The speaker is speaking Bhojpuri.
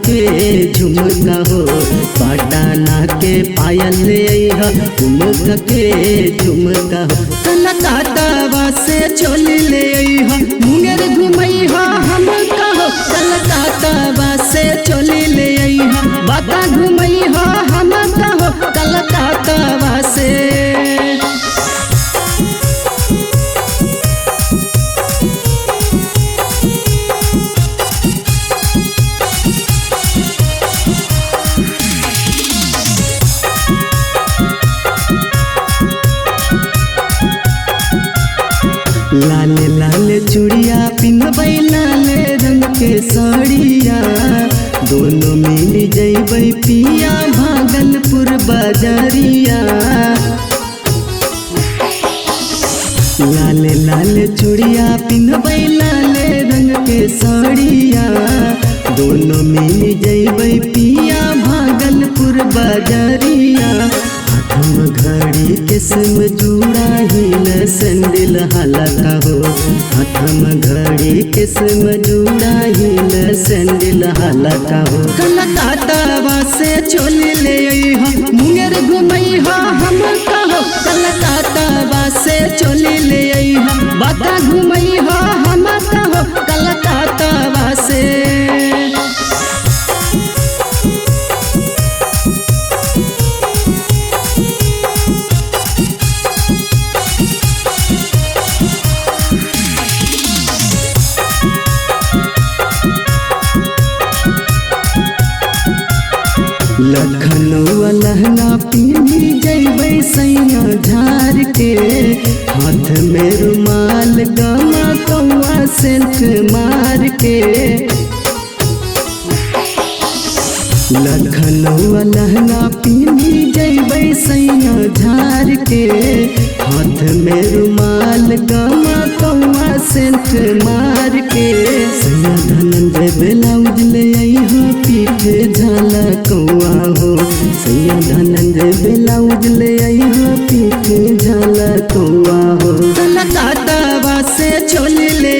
के झुमका हो, पटना के पायल ले अइहा झुमका के झुमका हो। कलकत्ता से चोली ले अइहा मुंगेर घुमैहा हम कहो। कलकत्ता से चोली ले अइहा बाता घुमैहा हम कहो। कलकत्ता से लाल लाल चूड़िया पिन्हबै लाल रंग के साड़िया, दोनों मिल जइबै पिया भागलपुर बाजारिया। लाल लाल चूड़िया पिन्हबै लाल रंग के साड़िया, दोनों मिल जइबै पिया भागलपुर बाजारिया। हाथम घड़ी किस्म जुड़ा हिल सैंडल हलका हो, हाथम घड़ी किस्म जुड़ा हिल सैंडल हलका हो। कलकत्ता से चोली ले अइहा मुंगेर घुमैहा हम कहो। कलकत्ता से चोली ले अइहा बाता घुमैहा हम कहो। कलकत्ता से लखनऊ लहंगा पीनी जइबै सैया झार के, हाथ में रुमाल गमा कौआ सेंट मार के। लखनऊ लहंगा पीनी जइबै सैया झार के, हाथ में रुमाल गमा कौआ सेंट मार के। सैया धनंजय ब्लाउज ले अइहा पीठे झाला कौआ हो, सैया धनंजय ब्लाउज ले अइहा पीठे झाला कौआ हो। कलकत्ता से चोली ले